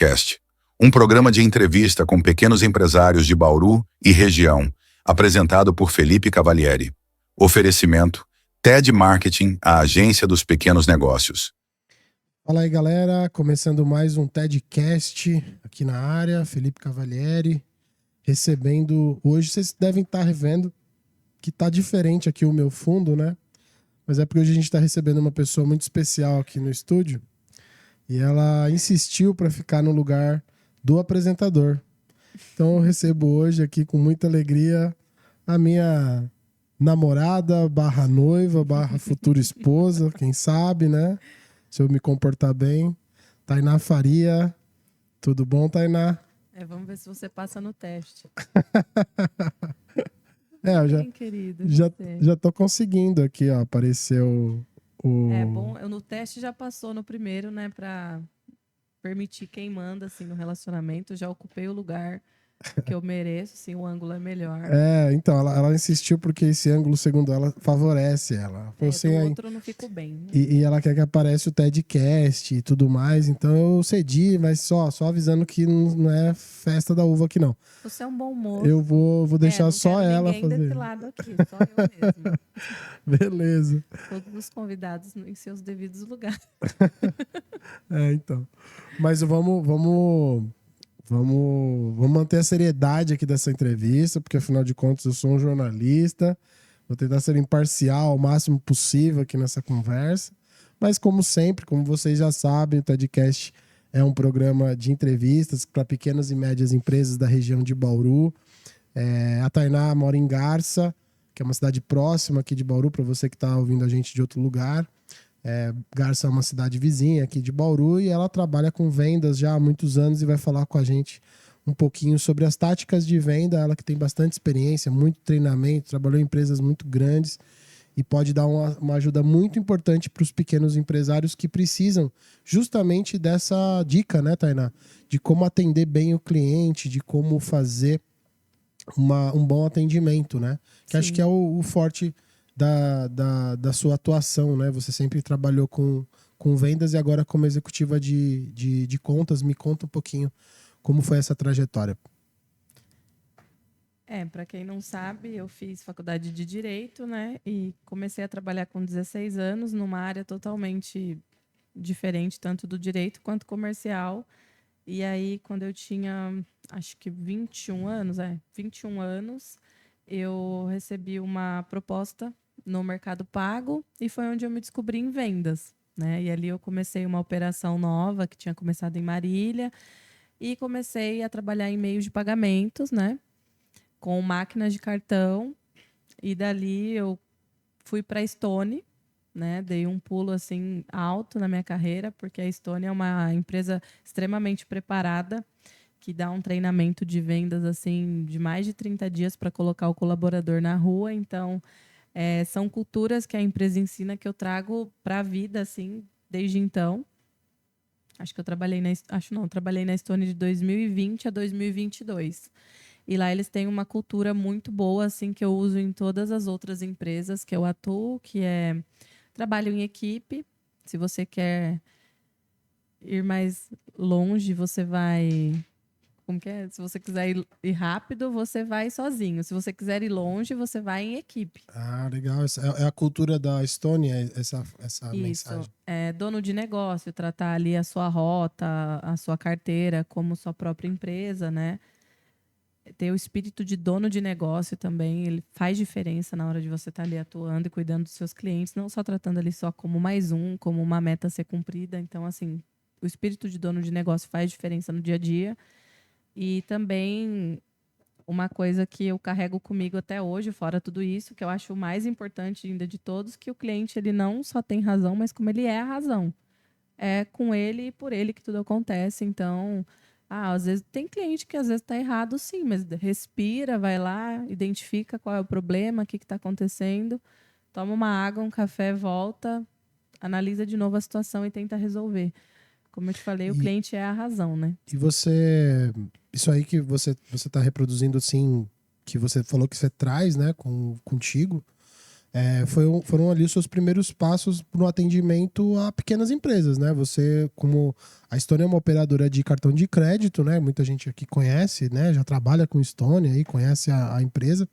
Cast, um programa de entrevista com pequenos empresários de Bauru e região, apresentado por Felipe Cavalieri. Oferecimento TED Marketing, a agência dos pequenos negócios. Fala aí, galera, começando mais um TEDcast aqui na área, Felipe Cavalieri, recebendo, hoje vocês devem estar revendo que tá diferente aqui o meu fundo, né? Mas é porque hoje a gente está recebendo uma pessoa muito especial aqui no estúdio e ela insistiu para ficar no lugar do apresentador. Então eu recebo hoje aqui com muita alegria a minha namorada, barra noiva, barra futura esposa, quem sabe, né? Se eu me comportar bem. Tainá Faria. Tudo bom, Tainá? Vamos ver se você passa no teste. Eu querido, já tô conseguindo aqui, ó. Apareceu o... É bom, eu no teste já passou no primeiro, né? Pra permitir quem manda, assim, no relacionamento. Já ocupei o lugar que eu mereço, assim, o ângulo é melhor. Então, ela insistiu porque esse ângulo, segundo ela, favorece ela. Do outro eu não fico bem. Né? E ela quer que apareça o TEDcast e tudo mais, então eu cedi, mas só avisando que não é festa da uva aqui, não. Você é um bom moço. Eu vou deixar só ela fazer. Desse lado aqui, só eu mesmo. Beleza. Todos os convidados em seus devidos lugares. Então. Mas vamos manter a seriedade aqui dessa entrevista, porque afinal de contas eu sou um jornalista. Vou tentar ser imparcial ao máximo possível aqui nessa conversa. Mas como sempre, como vocês já sabem, o TEDcast é um programa de entrevistas para pequenas e médias empresas da região de Bauru. A Tainá mora em Garça, que é uma cidade próxima aqui de Bauru, para você que está ouvindo a gente de outro lugar. Garça é uma cidade vizinha aqui de Bauru e ela trabalha com vendas já há muitos anos e vai falar com a gente um pouquinho sobre as táticas de venda. Ela que tem bastante experiência, muito treinamento, trabalhou em empresas muito grandes e pode dar uma ajuda muito importante para os pequenos empresários que precisam justamente dessa dica, né, Tainá? De como atender bem o cliente, de como fazer um bom atendimento, né? Que acho que é o forte da sua atuação, né? Você sempre trabalhou com vendas e agora como executiva de contas. Me conta um pouquinho como foi essa trajetória. Para quem não sabe, eu fiz faculdade de Direito, né? E comecei a trabalhar com 16 anos numa área totalmente diferente, tanto do direito quanto comercial. E aí, quando eu tinha, acho que 21 anos, eu recebi uma proposta no Mercado Pago e foi onde eu me descobri em vendas, né? E ali eu comecei uma operação nova que tinha começado em Marília e comecei a trabalhar em meios de pagamentos, né? Com máquinas de cartão. E dali eu fui para a Stone, né? Dei um pulo assim alto na minha carreira, porque a Stone é uma empresa extremamente preparada que dá um treinamento de vendas assim de mais de 30 dias para colocar o colaborador na rua. Então, são culturas que a empresa ensina que eu trago para a vida assim desde então. Acho que eu trabalhei na Stone de 2020 a 2022. E lá eles têm uma cultura muito boa, assim, que eu uso em todas as outras empresas que eu atuo, que é trabalho em equipe. Se você quer ir mais longe, você vai... Como que é? Se você quiser ir rápido, você vai sozinho. Se você quiser ir longe, você vai em equipe. Ah, legal. É a cultura da Estônia, essa mensagem. Isso. É dono de negócio, tratar ali a sua rota, a sua carteira como sua própria empresa, né? Ter o espírito de dono de negócio também, ele faz diferença na hora de você estar ali atuando e cuidando dos seus clientes, não só tratando ali só como mais como uma meta a ser cumprida. Então, assim, o espírito de dono de negócio faz diferença no dia a dia. E também uma coisa que eu carrego comigo até hoje, fora tudo isso, que eu acho o mais importante ainda de todos, que o cliente ele não só tem razão, mas como ele é a razão. É com ele e por ele que tudo acontece. Então, às vezes tem cliente que às vezes está errado, sim, mas respira, vai lá, identifica qual é o problema, o que está acontecendo, toma uma água, um café, volta, analisa de novo a situação e tenta resolver. Como eu te falei, o cliente é a razão, né? E isso aí que você está reproduzindo, assim, que você falou que você traz, né, contigo, Foram ali os seus primeiros passos no atendimento a pequenas empresas, né? Você, como a Estônia é uma operadora de cartão de crédito, né? Muita gente aqui conhece, né? Já trabalha com Estônia e conhece a empresa,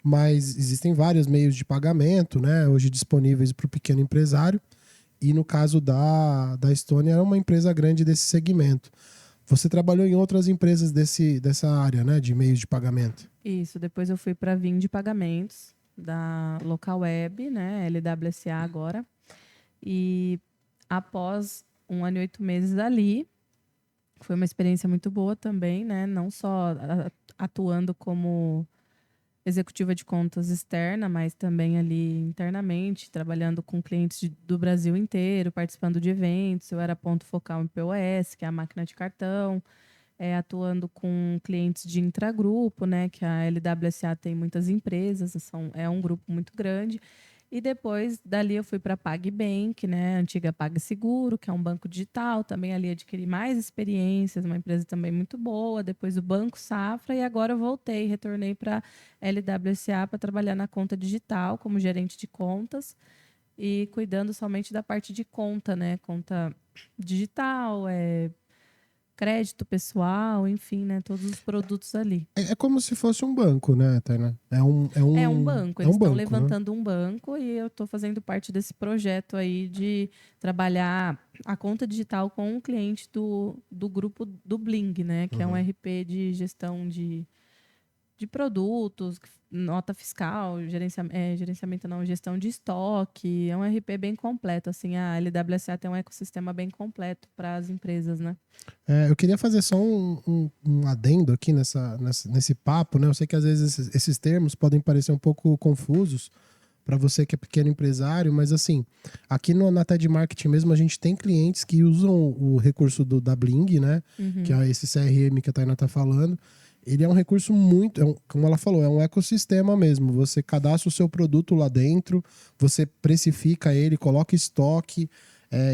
mas existem vários meios de pagamento, né? Hoje disponíveis para o pequeno empresário. E no caso da Estônia, era uma empresa grande desse segmento. Você trabalhou em outras empresas dessa área, né? De meios de pagamento. Isso, depois eu fui para a Vim de Pagamentos, da Local Web, né? LWSA agora. E após 1 ano e 8 meses dali, foi uma experiência muito boa também, né? Não só atuando como executiva de contas externa, mas também ali internamente, trabalhando com clientes do Brasil inteiro, participando de eventos. Eu era ponto focal em POS, que é a máquina de cartão, atuando com clientes de intragrupo, né? Que a LWSA tem muitas empresas, é um grupo muito grande. E depois, dali, eu fui para a PagBank, né? A antiga PagSeguro, que é um banco digital. Também ali adquiri mais experiências, uma empresa também muito boa. Depois o Banco Safra. E agora eu retornei para a LWSA para trabalhar na conta digital, como gerente de contas. E cuidando somente da parte de conta, né? Conta digital, crédito pessoal, enfim, né? Todos os produtos ali. É como se fosse um banco, né, Tainá? É um banco. Eles estão banco, levantando um banco e eu estou fazendo parte desse projeto aí de trabalhar a conta digital com um cliente do grupo do Bling, né? Que é um RP de gestão de produtos, nota fiscal, gerenciamento não, gestão de estoque. É um RP bem completo. Assim, a LWSA tem um ecossistema bem completo para as empresas, né? Eu queria fazer só um adendo aqui nesse papo, né? Eu sei que às vezes esses termos podem parecer um pouco confusos para você que é pequeno empresário, mas assim, aqui na TED Marketing mesmo, a gente tem clientes que usam o recurso da Bling, né? Que é esse CRM que a Tainá tá falando. Ele é um recurso muito, como ela falou, é um ecossistema mesmo. Você cadastra o seu produto lá dentro, você precifica ele, coloca estoque,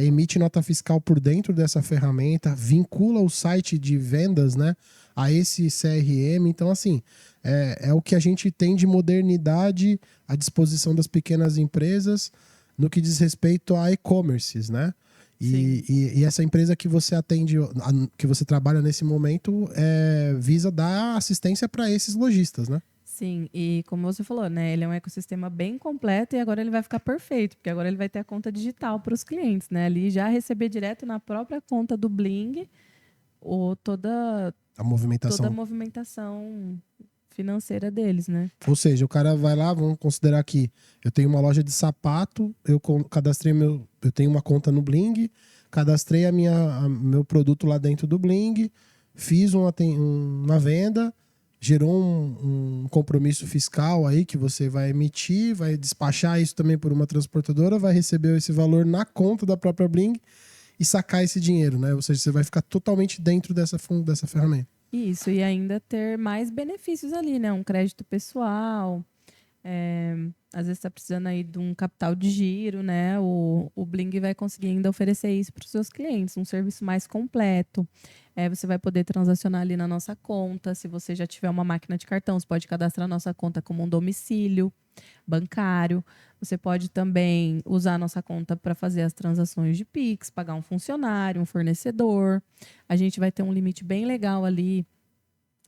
emite nota fiscal por dentro dessa ferramenta, vincula o site de vendas, né, a esse CRM. Então, assim, é o que a gente tem de modernidade à disposição das pequenas empresas no que diz respeito a e-commerces, né? E essa empresa que você atende, que você trabalha nesse momento, visa dar assistência para esses lojistas, né? Sim, e como você falou, né, ele é um ecossistema bem completo e agora ele vai ficar perfeito, porque agora ele vai ter a conta digital para os clientes, né? Ali já receber direto na própria conta do Bling toda A movimentação. toda a movimentação financeira deles, né? Ou seja, o cara vai lá, vamos considerar aqui, eu tenho uma loja de sapato, eu cadastrei eu tenho uma conta no Bling, cadastrei meu produto lá dentro do Bling, fiz uma venda, gerou um compromisso fiscal aí que você vai emitir, vai despachar isso também por uma transportadora, vai receber esse valor na conta da própria Bling e sacar esse dinheiro, né? Ou seja, você vai ficar totalmente dentro dessa ferramenta. Isso, e ainda ter mais benefícios ali, né? Um crédito pessoal, às vezes está precisando aí de um capital de giro, né? O Bling vai conseguir ainda oferecer isso para os seus clientes, um serviço mais completo. Você vai poder transacionar ali na nossa conta. Se você já tiver uma máquina de cartão, você pode cadastrar a nossa conta como um domicílio bancário. Você pode também usar a nossa conta para fazer as transações de Pix, pagar um funcionário, um fornecedor. A gente vai ter um limite bem legal ali.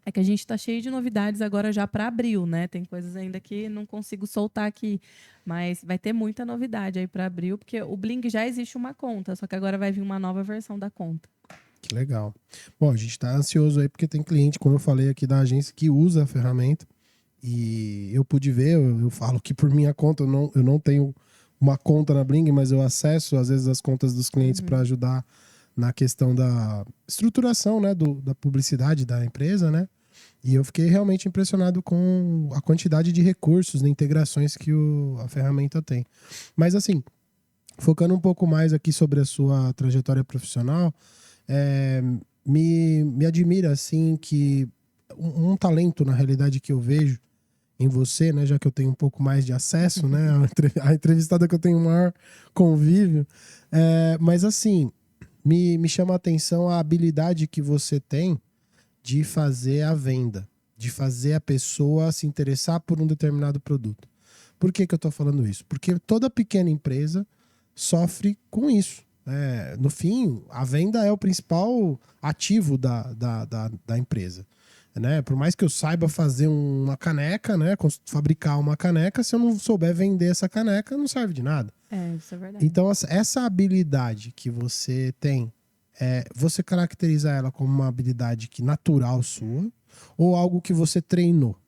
É que a gente está cheio de novidades agora já para abril, né? Tem coisas ainda que não consigo soltar aqui, mas vai ter muita novidade aí para abril, porque o Bling já existe uma conta, só que agora vai vir uma nova versão da conta. Que legal. Bom, a gente está ansioso aí porque tem cliente, como eu falei aqui da agência, que usa a ferramenta e eu pude ver, eu falo que por minha conta, eu não tenho uma conta na Bling, mas eu acesso às vezes as contas dos clientes para ajudar na questão da estruturação, né, da publicidade da empresa, né? E eu fiquei realmente impressionado com a quantidade de recursos, de integrações que a ferramenta tem. Mas assim, focando um pouco mais aqui sobre a sua trajetória profissional, me admira assim que um talento, na realidade, que eu vejo em você, né, já que eu tenho um pouco mais de acesso, né, a entrevistada que eu tenho maior convívio, mas assim, me chama a atenção a habilidade que você tem de fazer a venda, de fazer a pessoa se interessar por um determinado produto. Por que eu tô falando isso? Porque toda pequena empresa sofre com isso. No fim, a venda é o principal ativo da empresa. Né? Por mais que eu saiba fazer uma caneca, né? Fabricar uma caneca, se eu não souber vender essa caneca, não serve de nada. Isso é verdade. Então, essa habilidade que você tem, você caracteriza ela como uma habilidade natural sua ou algo que você treinou?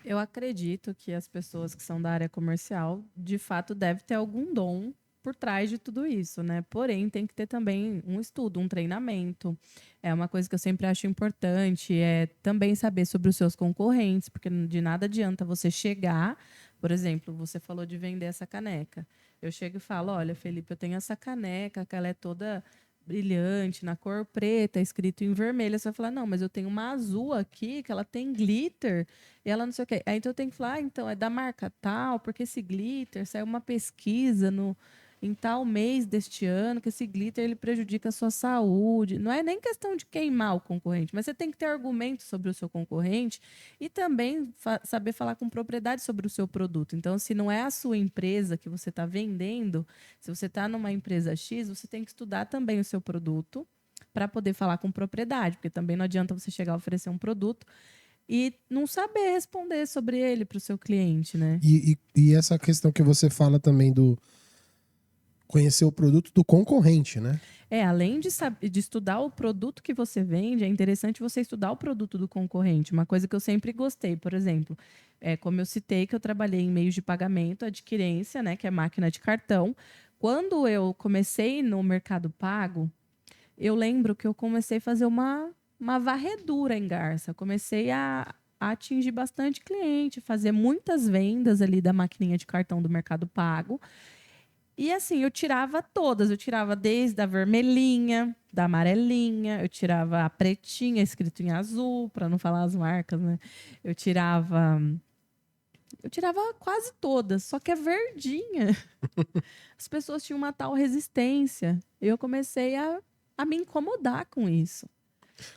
Eu acredito que as pessoas que são da área comercial, de fato, devem ter algum dom por trás de tudo isso, né? Porém, tem que ter também um estudo, um treinamento. É uma coisa que eu sempre acho importante, é também saber sobre os seus concorrentes, porque de nada adianta você chegar, por exemplo, você falou de vender essa caneca. Eu chego e falo, olha, Felipe, eu tenho essa caneca, que ela é toda brilhante, na cor preta, escrito em vermelho. Você vai falar, não, mas eu tenho uma azul aqui, que ela tem glitter, e ela não sei o quê. Aí então eu tenho que falar, então, é da marca tal, porque esse glitter, saiu uma pesquisa em tal mês deste ano, que esse glitter ele prejudica a sua saúde. Não é nem questão de queimar o concorrente, mas você tem que ter argumentos sobre o seu concorrente e também saber falar com propriedade sobre o seu produto. Então, se não é a sua empresa que você está vendendo, se você está numa empresa X, você tem que estudar também o seu produto para poder falar com propriedade, porque também não adianta você chegar a oferecer um produto e não saber responder sobre ele para o seu cliente, né? E essa questão que você fala também do conhecer o produto do concorrente, né? Além de estudar o produto que você vende, é interessante você estudar o produto do concorrente. Uma coisa que eu sempre gostei, por exemplo, como eu citei que eu trabalhei em meios de pagamento, adquirência, né, que é máquina de cartão. Quando eu comecei no Mercado Pago, eu lembro que eu comecei a fazer uma varredura em Garça. Eu comecei a atingir bastante cliente, fazer muitas vendas ali da maquininha de cartão do Mercado Pago. E assim, eu tirava todas. Eu tirava desde a vermelhinha, da amarelinha, eu tirava a pretinha, escrito em azul, para não falar as marcas, né? Eu tirava quase todas, só que a verdinha. As pessoas tinham uma tal resistência. Eu comecei a me incomodar com isso.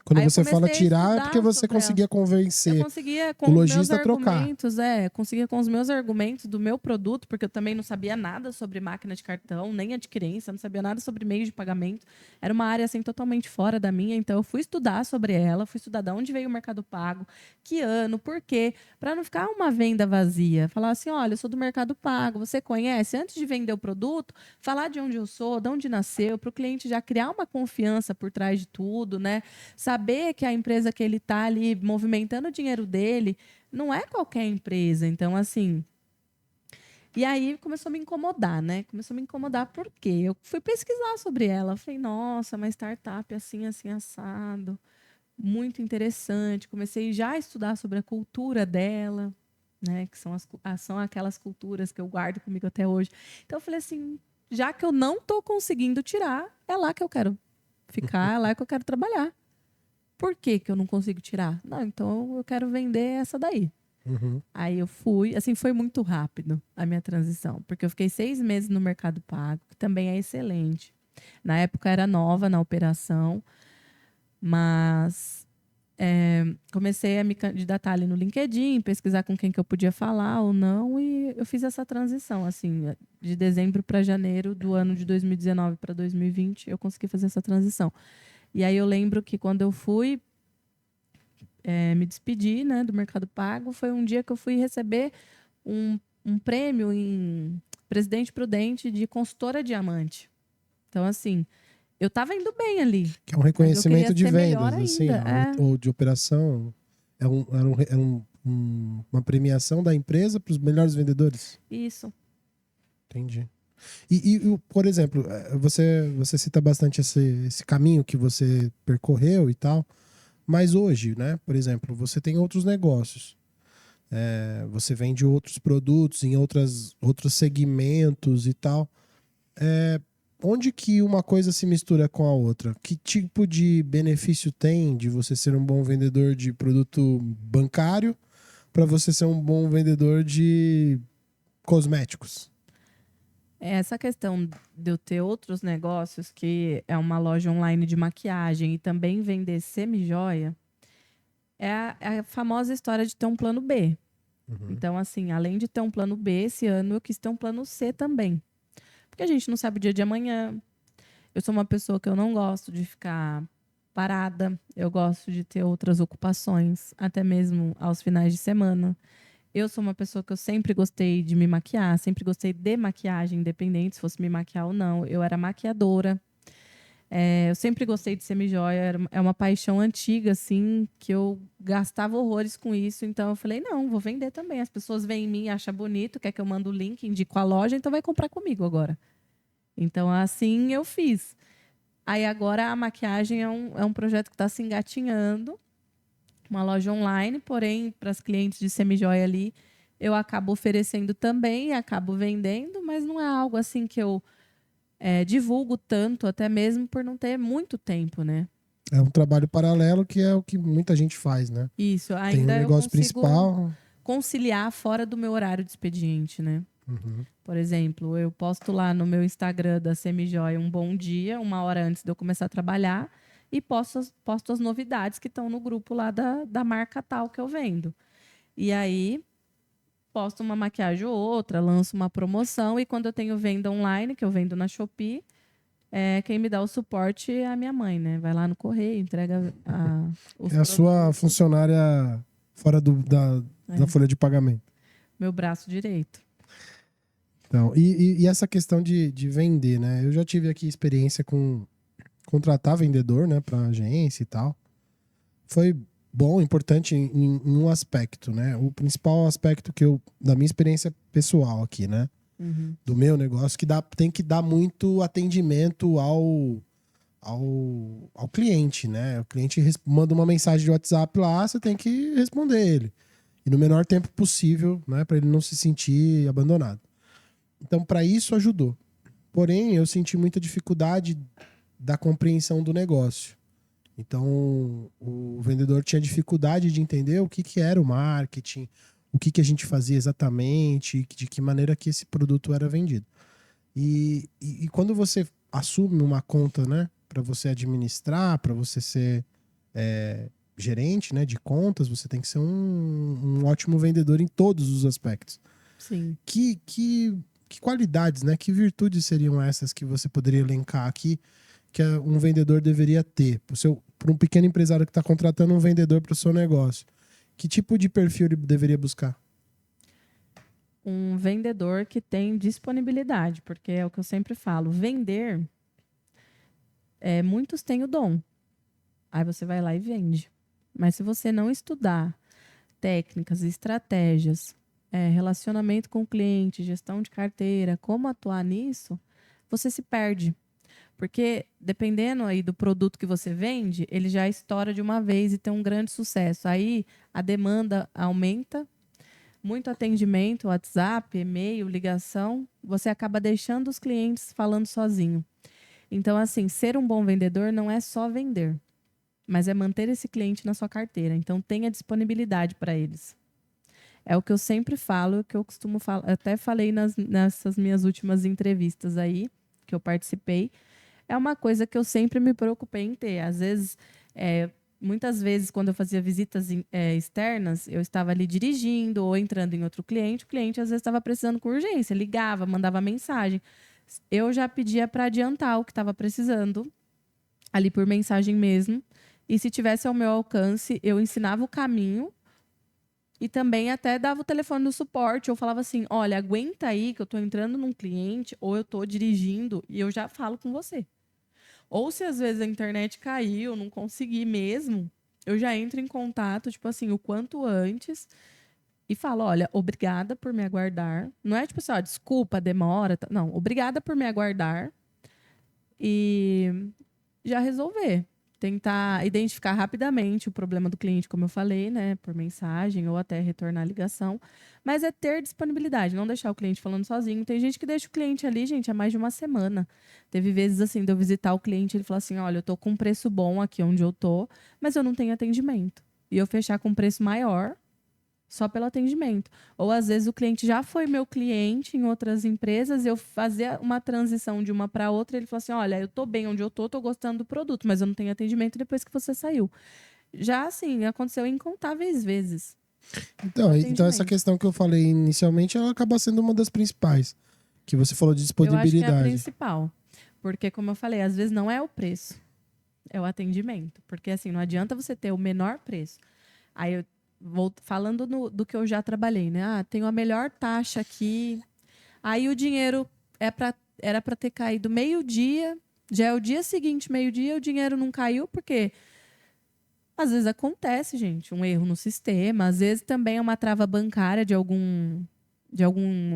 Quando Aí eu você fala comecei a tirar, é estudar porque você sobre ela. conseguia Eu convencer conseguia com o os meus lojista a trocar. argumentos, conseguia com os meus argumentos do meu produto, porque eu também não sabia nada sobre máquina de cartão, nem adquirência, não sabia nada sobre meio de pagamento. Era uma área assim totalmente fora da minha, então eu fui estudar sobre ela, fui estudar de onde veio o Mercado Pago, que ano, por quê, para não ficar uma venda vazia. Falar assim, olha, eu sou do Mercado Pago, você conhece? Antes de vender o produto, falar de onde eu sou, de onde nasceu, para o cliente já criar uma confiança por trás de tudo, né? Saber que a empresa que ele está ali movimentando o dinheiro dele não é qualquer empresa. Então, assim. E aí começou a me incomodar, né? Começou a me incomodar porque eu fui pesquisar sobre ela. Eu falei, nossa, uma startup assim, assim, assado. Muito interessante. Comecei já a estudar sobre a cultura dela, né? Que são aquelas culturas que eu guardo comigo até hoje. Então, eu falei assim, já que eu não estou conseguindo tirar, é lá que eu quero ficar, é lá que eu quero trabalhar. Por que eu não consigo tirar? Não, então eu quero vender essa daí. Uhum. Aí eu fui, assim, foi muito rápido a minha transição, porque eu fiquei 6 meses no Mercado Pago, que também é excelente. Na época era nova na operação, mas comecei a me candidatar ali no LinkedIn, pesquisar com quem que eu podia falar ou não, e eu fiz essa transição, assim, de dezembro para janeiro do ano de 2019 para 2020, eu consegui fazer essa transição. E aí eu lembro que quando eu fui me despedir, né, do Mercado Pago, foi um dia que eu fui receber um prêmio em Presidente Prudente de consultora diamante. Então, assim, eu estava indo bem ali. Que é um reconhecimento de vendas, assim, ainda, ou de operação. Uma premiação da empresa para os melhores vendedores. Isso. Entendi. Por exemplo, você cita bastante esse caminho que você percorreu e tal, mas hoje, né, por exemplo, você tem outros negócios. Você vende outros produtos em outros segmentos e tal. Onde que uma coisa se mistura com a outra? Que tipo de benefício tem de você ser um bom vendedor de produto bancário para você ser um bom vendedor de cosméticos? Essa questão de eu ter outros negócios, que é uma loja online de maquiagem e também vender semi-joia, é a famosa história de ter um plano B. Então, assim, além de ter um plano B esse ano, eu quis ter um plano C também. Porque a gente não sabe o dia de amanhã. Eu sou uma pessoa que eu não gosto de ficar parada. Eu gosto de ter outras ocupações, até mesmo aos finais de semana. Eu sou uma pessoa que eu sempre gostei de me maquiar, sempre gostei de maquiagem, independente se fosse me maquiar ou não. Eu era maquiadora. Eu sempre gostei de semijoia, é uma paixão antiga, assim, que eu gastava horrores com isso. Então eu falei, não, vou vender também. As pessoas veem em mim, acham bonito, quer que eu mando o link, indico a loja, então vai comprar comigo agora. Então assim eu fiz. Aí agora a maquiagem é um projeto que está se engatinhando, uma loja online, porém, para as clientes de semijoia ali, eu acabo oferecendo também, acabo vendendo, mas não é algo assim que eu divulgo tanto, até mesmo por não ter muito tempo, né? É um trabalho paralelo que é o que muita gente faz, né? Isso, Tem um ainda eu negócio consigo principal. conciliar fora do meu horário de expediente, né? Uhum. Por exemplo, eu posto lá no meu Instagram da Semijoia um bom dia, 1 hora antes de eu começar a trabalhar, e posto as novidades que estão no grupo lá da marca tal que eu vendo. E aí, posto uma maquiagem ou outra, lanço uma promoção, e quando eu tenho venda online, que eu vendo na Shopee, quem me dá o suporte é a minha mãe, né? Vai lá no correio, entrega os É a sua produtos. funcionária fora da folha de pagamento. Meu braço direito. Então, e essa questão de vender, né? Eu já tive aqui experiência com contratar vendedor, né, para agência e tal. Foi bom, importante em um aspecto, né? O principal aspecto da minha experiência pessoal aqui, né? Uhum. Do meu negócio, que tem que dar muito atendimento ao cliente, né? O cliente manda uma mensagem de WhatsApp lá, você tem que responder ele. E no menor tempo possível, né? Para ele não se sentir abandonado. Então, para isso ajudou. Porém, eu senti muita dificuldade da compreensão do negócio. Então, o vendedor tinha dificuldade de entender o que era o marketing, o que a gente fazia exatamente, de que maneira que esse produto era vendido. E quando você assume uma conta, né, para você administrar, para você ser gerente, né, de contas, você tem que ser um ótimo vendedor em todos os aspectos. Sim. Que qualidades, né, que virtudes seriam essas que você poderia elencar aqui que um vendedor deveria ter? Para um pequeno empresário que está contratando um vendedor para o seu negócio, que tipo de perfil ele deveria buscar? Um vendedor que tem disponibilidade, porque é o que eu sempre falo, vender, muitos têm o dom. Aí você vai lá e vende. Mas se você não estudar técnicas, estratégias, relacionamento com o cliente, gestão de carteira, como atuar nisso, você se perde. Porque dependendo aí do produto que você vende, ele já estoura de uma vez e tem um grande sucesso. Aí a demanda aumenta, muito atendimento, WhatsApp, e-mail, ligação, você acaba deixando os clientes falando sozinho. Então, assim, ser um bom vendedor não é só vender, mas é manter esse cliente na sua carteira. Então, tenha disponibilidade para eles. É o que eu sempre falo, que eu costumo falar, até falei nessas minhas últimas entrevistas aí, que eu participei. É uma coisa que eu sempre me preocupei em ter. Às vezes, muitas vezes, quando eu fazia visitas externas, eu estava ali dirigindo ou entrando em outro cliente. O cliente, às vezes, estava precisando com urgência, ligava, mandava mensagem. Eu já pedia para adiantar o que estava precisando, ali por mensagem mesmo. E se tivesse ao meu alcance, eu ensinava o caminho e também até dava o telefone do suporte. Eu falava assim, olha, aguenta aí que eu estou entrando num cliente ou eu estou dirigindo e eu já falo com você. Ou se às vezes a internet caiu, não consegui mesmo, eu já entro em contato, tipo assim, o quanto antes e falo, olha, obrigada por me aguardar. Não é tipo assim, ó, desculpa, demora. Não, obrigada por me aguardar e já resolver. Tentar identificar rapidamente o problema do cliente, como eu falei, né? Por mensagem ou até retornar a ligação. Mas é ter disponibilidade, não deixar o cliente falando sozinho. Tem gente que deixa o cliente ali, gente, há mais de uma semana. Teve vezes assim, de eu visitar o cliente, ele falou assim: olha, eu tô com um preço bom aqui onde eu tô, mas eu não tenho atendimento. E eu fechar com um preço maior só pelo atendimento. Ou às vezes o cliente já foi meu cliente em outras empresas, eu fazia uma transição de uma para outra, ele falou assim: olha, eu tô bem onde eu tô gostando do produto, mas eu não tenho atendimento depois que você saiu. Já assim, aconteceu incontáveis vezes. Então essa atendimento. questão que eu falei inicialmente, ela acaba sendo uma das principais. Que você falou de Eu acho que é a disponibilidade. principal. Porque, como eu falei, às vezes não é o preço, é o atendimento. Porque, assim, não adianta você ter o menor preço. Aí, eu vou falando do que eu já trabalhei, né? Ah, tenho a melhor taxa aqui. Aí, o dinheiro era para ter caído meio-dia. Já é o dia seguinte, meio-dia, o dinheiro não caiu, porque às vezes acontece, gente, um erro no sistema. Às vezes também é uma trava bancária de algum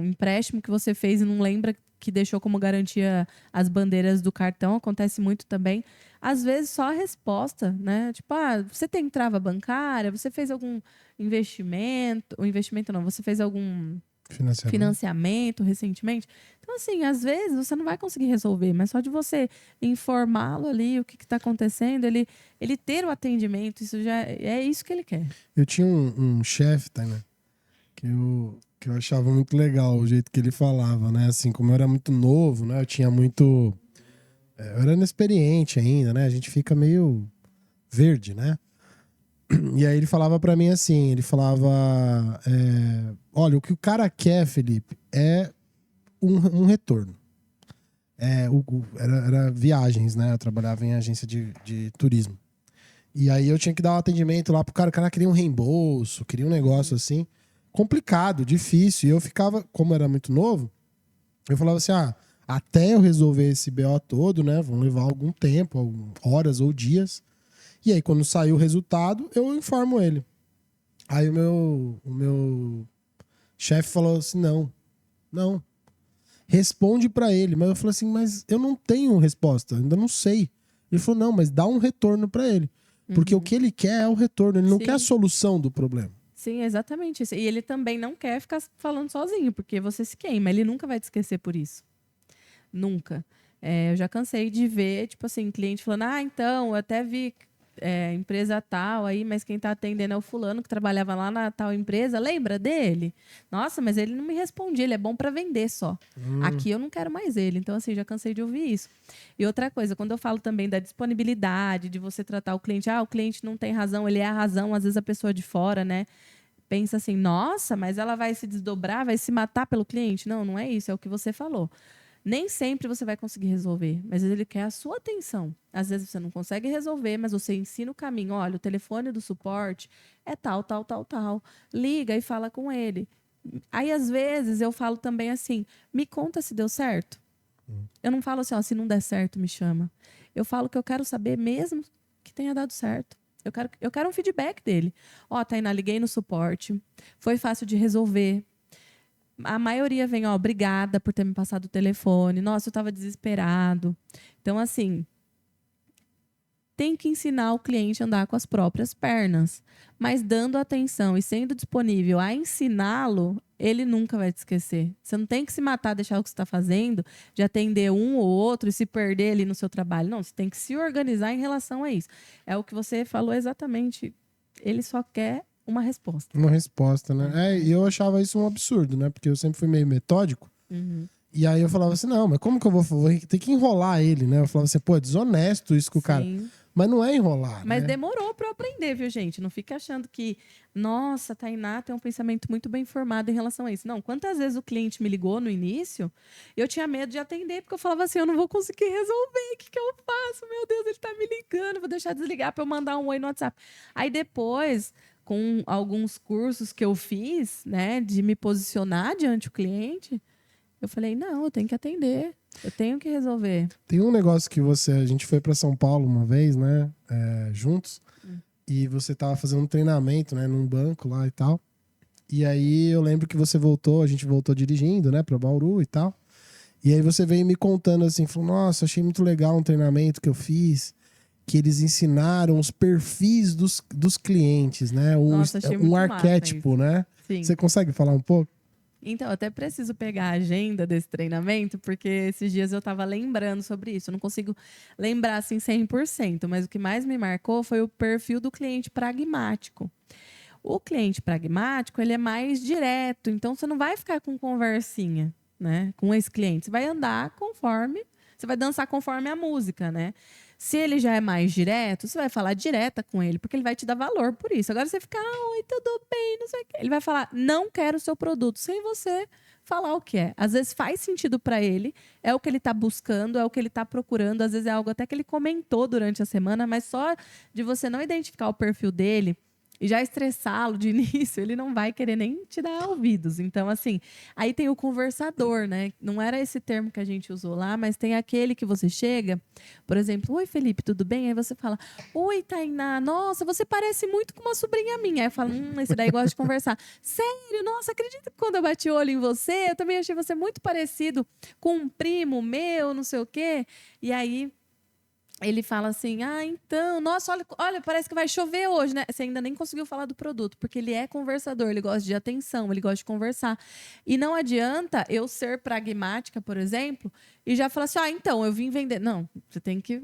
empréstimo que você fez e não lembra que deixou como garantia as bandeiras do cartão. Acontece muito também. Às vezes só a resposta, né? Tipo, você tem trava bancária? Você fez algum investimento? O investimento não, você fez algum financiamento recentemente? Então, assim, às vezes você não vai conseguir resolver, mas só de você informá-lo ali o que está acontecendo, ele ter o atendimento, isso já é isso que ele quer. Eu tinha um chefe, tá, né? Que eu achava muito legal o jeito que ele falava, né? Assim, como eu era muito novo, né? Eu tinha muito. Eu era inexperiente ainda, né? A gente fica meio verde, né? E aí ele falava pra mim assim, ele falava, olha, o que o cara quer, Felipe, é um retorno. Era viagens, né? Eu trabalhava em agência de turismo. E aí eu tinha que dar um atendimento lá pro cara, o cara queria um reembolso, queria um negócio assim, complicado, difícil. E eu ficava, como era muito novo, eu falava assim, até eu resolver esse BO todo, né? Vão levar algum tempo, horas ou dias. E aí, quando sair o resultado, eu informo ele. Aí o meu chefe falou assim, não. Responde pra ele. Mas eu falei assim, mas eu não tenho resposta, ainda não sei. Ele falou, não, mas dá um retorno pra ele. Porque o que ele quer é o retorno, ele não quer a solução do problema. Sim, exatamente isso. E ele também não quer ficar falando sozinho, porque você se queima. Ele nunca vai te esquecer por isso. Nunca. Eu já cansei de ver, tipo assim, cliente falando, então, eu até vi empresa tal aí, mas quem tá atendendo é o fulano que trabalhava lá na tal empresa. Lembra dele? Nossa, mas ele não me respondia, ele é bom para vender só. Aqui eu não quero mais ele. Então, assim, já cansei de ouvir isso. E outra coisa, quando eu falo também da disponibilidade, de você tratar o cliente, o cliente não tem razão, ele é a razão, às vezes a pessoa de fora, né? Pensa assim, nossa, mas ela vai se desdobrar, vai se matar pelo cliente. Não, não é isso, é o que você falou. Nem sempre você vai conseguir resolver, mas ele quer a sua atenção. Às vezes você não consegue resolver, mas você ensina o caminho. Olha, o telefone do suporte é tal, tal, tal, tal. Liga e fala com ele. Aí, às vezes, eu falo também assim, me conta se deu certo. Eu não falo assim, se não der certo, me chama. Eu falo que eu quero saber mesmo que tenha dado certo. Eu quero um feedback dele. Tainá, liguei no suporte. Foi fácil de resolver. A maioria vem, obrigada por ter me passado o telefone. Nossa, eu estava desesperado. Então, assim, tem que ensinar o cliente a andar com as próprias pernas. Mas dando atenção e sendo disponível a ensiná-lo, ele nunca vai te esquecer. Você não tem que se matar, deixar o que você está fazendo, de atender um ou outro e se perder ali no seu trabalho. Não, você tem que se organizar em relação a isso. É o que você falou exatamente. Ele só quer uma resposta. Uma resposta, né? E eu achava isso um absurdo, né? Porque eu sempre fui meio metódico. E aí eu falava assim, não, mas como que eu vou ter que enrolar ele, né? Eu falava assim, é desonesto isso com o cara. Mas não é enrolar, Mas né? demorou para eu aprender, viu, gente? Não fica achando que, nossa, a Tainá tem um pensamento muito bem formado em relação a isso. Não, quantas vezes o cliente me ligou no início, eu tinha medo de atender, porque eu falava assim, eu não vou conseguir resolver, o que eu faço? Meu Deus, ele tá me ligando, vou deixar desligar para eu mandar um oi no WhatsApp. Aí depois, com alguns cursos que eu fiz, né, de me posicionar diante do cliente, eu falei, não, eu tenho que atender. Eu tenho que resolver. Tem um negócio que a gente foi para São Paulo uma vez, né? Juntos. E você tava fazendo um treinamento, né? Num banco lá e tal. E aí eu lembro que a gente voltou dirigindo, né? Pra Bauru e tal. E aí você veio me contando assim, falou, nossa, achei muito legal um treinamento que eu fiz. Que eles ensinaram os perfis dos clientes, né? Nossa, achei muito arquétipo, né? Sim. Você consegue falar um pouco? Então, eu até preciso pegar a agenda desse treinamento, porque esses dias eu estava lembrando sobre isso. Eu não consigo lembrar assim 100%, mas o que mais me marcou foi o perfil do cliente pragmático. O cliente pragmático, ele é mais direto, então você não vai ficar com conversinha, né, com esse cliente. Você vai andar conforme, você vai dançar conforme a música, né? Se ele já é mais direto, você vai falar direta com ele, porque ele vai te dar valor por isso. Agora você fica, oi, tudo bem, não sei o quê. Ele vai falar, não quero o seu produto, sem você falar o que é. Às vezes faz sentido para ele, é o que ele tá buscando, é o que ele tá procurando, às vezes é algo até que ele comentou durante a semana, mas só de você não identificar o perfil dele e já estressá-lo de início, ele não vai querer nem te dar ouvidos. Então, assim, aí tem o conversador, né? Não era esse termo que a gente usou lá, mas tem aquele que você chega, por exemplo, oi, Felipe, tudo bem? Aí você fala, oi, Tainá, nossa, você parece muito com uma sobrinha minha. Aí eu falo, esse daí gosta de conversar. Sério? Nossa, acredita que quando eu bati o olho em você, eu também achei você muito parecido com um primo meu, não sei o quê. E aí ele fala assim, então, nossa, olha, parece que vai chover hoje, né? Você ainda nem conseguiu falar do produto, porque ele é conversador, ele gosta de atenção, ele gosta de conversar. E não adianta eu ser pragmática, por exemplo, e já falar assim, então, eu vim vender. Não, você tem que...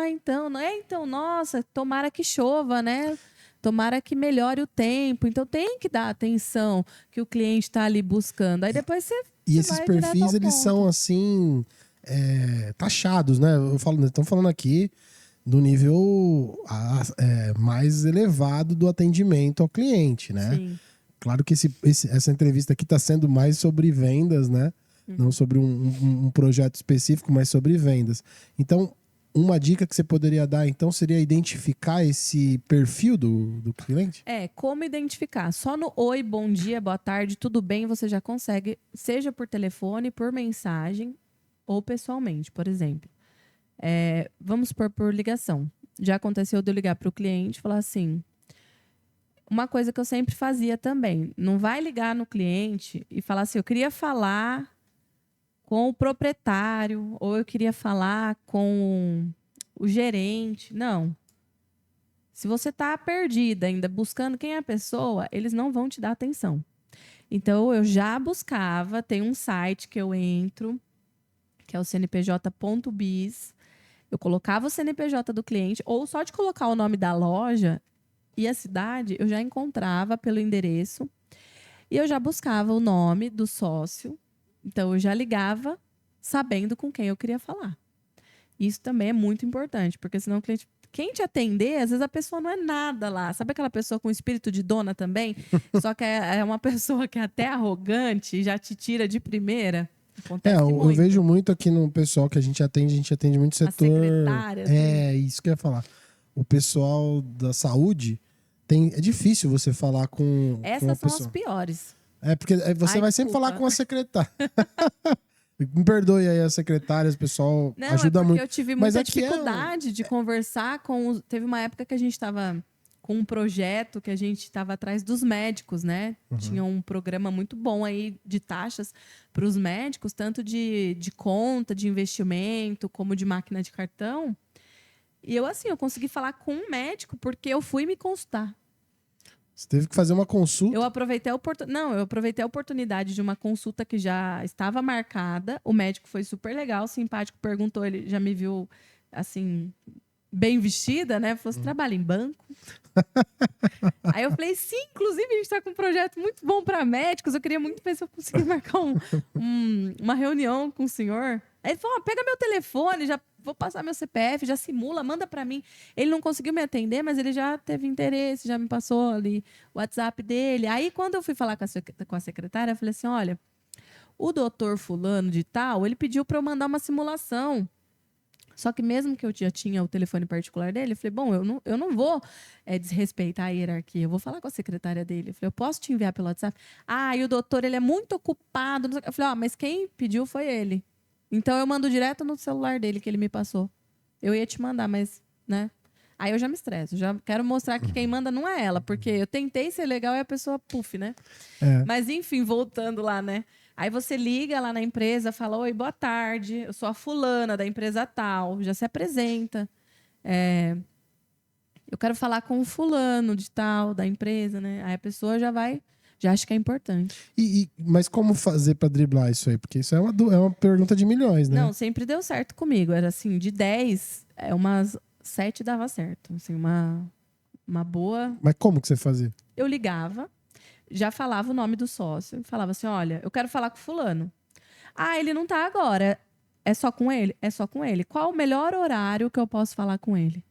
então, não é? Então, nossa, tomara que chova, né? Tomara que melhore o tempo. Então, tem que dar atenção que o cliente está ali buscando. Aí depois você E esses perfis, eles são assim... taxados, né? Estão falando aqui do nível mais elevado do atendimento ao cliente, né? Sim. Claro que essa entrevista aqui está sendo mais sobre vendas, né? Não sobre um projeto específico, mas sobre vendas. Então, uma dica que você poderia dar, então, seria identificar esse perfil do cliente? Como identificar? Só no oi, bom dia, boa tarde, tudo bem, você já consegue, seja por telefone, por mensagem, ou pessoalmente, por exemplo. Vamos por ligação. Já aconteceu de eu ligar para o cliente e falar assim... Uma coisa que eu sempre fazia também. Não vai ligar no cliente e falar assim, eu queria falar com o proprietário, ou eu queria falar com o gerente. Não. Se você está perdida ainda, buscando quem é a pessoa, eles não vão te dar atenção. Então, eu já buscava, tem um site que eu entro... que é o cnpj.biz. Eu colocava o CNPJ do cliente, ou só de colocar o nome da loja e a cidade, eu já encontrava pelo endereço. E eu já buscava o nome do sócio. Então, eu já ligava sabendo com quem eu queria falar. Isso também é muito importante, porque senão o cliente... Quem te atender, às vezes a pessoa não é nada lá. Sabe aquela pessoa com espírito de dona também? Só que é uma pessoa que é até arrogante e já te tira de primeira. Eu vejo muito aqui no pessoal que a gente atende muito setor... A secretária. Isso que eu ia falar. O pessoal da saúde, é difícil você falar com Essas uma são pessoa. as piores. Porque você vai sempre falar com a secretária. Me perdoe aí as secretárias, o pessoal ajuda muito. Eu tive muita dificuldade de conversar com... Teve uma época que a gente estava com um projeto que a gente estava atrás dos médicos, né? Tinha um programa muito bom aí de taxas para os médicos, tanto de conta, de investimento, como de máquina de cartão. E eu consegui falar com um médico porque eu fui me consultar. Você teve que fazer uma consulta? Eu aproveitei a oportunidade de uma consulta que já estava marcada. O médico foi super legal, simpático, perguntou, ele já me viu, assim, bem vestida, né? Falou, você trabalha em banco? Aí eu falei, sim, inclusive a gente está com um projeto muito bom para médicos, eu queria muito ver se eu conseguir marcar uma reunião com o senhor. Aí ele falou, pega meu telefone, já vou passar meu CPF, já simula, manda para mim. Ele não conseguiu me atender, mas ele já teve interesse, já me passou ali o WhatsApp dele. Aí quando eu fui falar com a secretária, eu falei assim, olha, o doutor fulano de tal, ele pediu para eu mandar uma simulação. Só que mesmo que eu já tinha o telefone particular dele, eu falei, bom, eu não vou desrespeitar a hierarquia, eu vou falar com a secretária dele. Eu falei, eu posso te enviar pelo WhatsApp? E o doutor, ele é muito ocupado. Eu falei, mas quem pediu foi ele. Então, eu mando direto no celular dele, que ele me passou. Eu ia te mandar, mas, né? Aí eu já me estresso, já quero mostrar que quem manda não é ela, porque eu tentei ser legal e a pessoa, né? Mas, enfim, voltando lá, né? Aí você liga lá na empresa, fala, oi, boa tarde, eu sou a fulana da empresa tal, já se apresenta. Eu quero falar com o fulano de tal, da empresa, né? Aí a pessoa já acha que é importante. Mas como fazer para driblar isso aí? Porque isso é uma pergunta de milhões, né? Não, sempre deu certo comigo. Era assim, de 10, umas 7 dava certo. Assim, uma boa... Mas como que você fazia? Eu ligava, já falava o nome do sócio, falava assim, olha, eu quero falar com fulano. Ele não tá agora. É só com ele? É só com ele. Qual o melhor horário que eu posso falar com ele?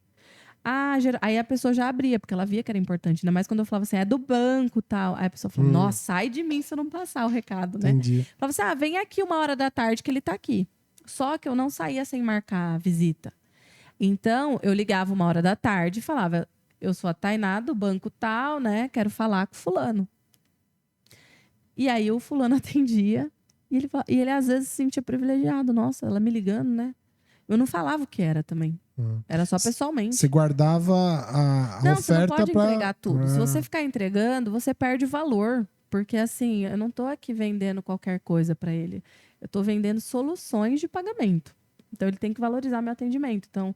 Aí a pessoa já abria, porque ela via que era importante. Ainda mais quando eu falava assim, é do banco e tal. Aí a pessoa falou, nossa, sai de mim se eu não passar o recado, né? Entendi. Falava assim, vem aqui 1h da tarde que ele tá aqui. Só que eu não saía sem marcar a visita. Então, eu ligava 1h da tarde e falava, eu sou a Tainá do banco tal, né? Quero falar com fulano. E aí o fulano atendia e ele às vezes se sentia privilegiado. Nossa, ela me ligando, né? Eu não falava o que era também. Era só pessoalmente. Você guardava a Não, oferta você não pode pra... entregar tudo. Se você ficar entregando, você perde valor. Porque assim, eu não tô aqui vendendo qualquer coisa para ele. Eu tô vendendo soluções de pagamento. Então ele tem que valorizar meu atendimento. Então,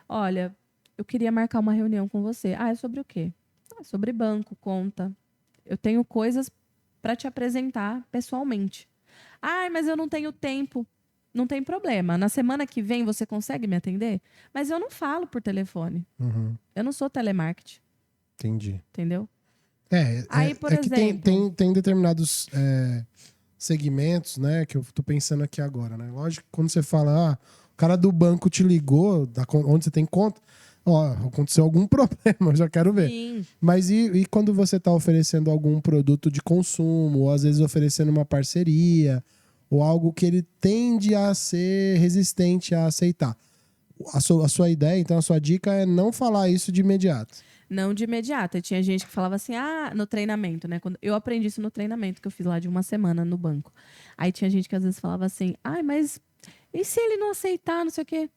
olha, eu queria marcar uma reunião com você. É sobre o quê? É sobre banco, conta. Eu tenho coisas para te apresentar pessoalmente. Mas eu não tenho tempo. Não tem problema. Na semana que vem você consegue me atender? Mas eu não falo por telefone. Eu não sou telemarketing. Entendi. Entendeu? Aí, por que exemplo... tem determinados segmentos, né? Que eu tô pensando aqui agora, né? Lógico que quando você fala, o cara do banco te ligou, onde você tem conta, aconteceu algum problema, eu já quero ver. Sim. Mas e quando você tá oferecendo algum produto de consumo, ou às vezes oferecendo uma parceria, ou algo que ele tende a ser resistente a aceitar? A sua ideia, então, a sua dica é não falar isso de imediato. Não de imediato. E tinha gente que falava assim, no treinamento, né? Quando eu aprendi isso no treinamento que eu fiz lá de 1 semana no banco. Aí tinha gente que às vezes falava assim, mas e se ele não aceitar, não sei o quê?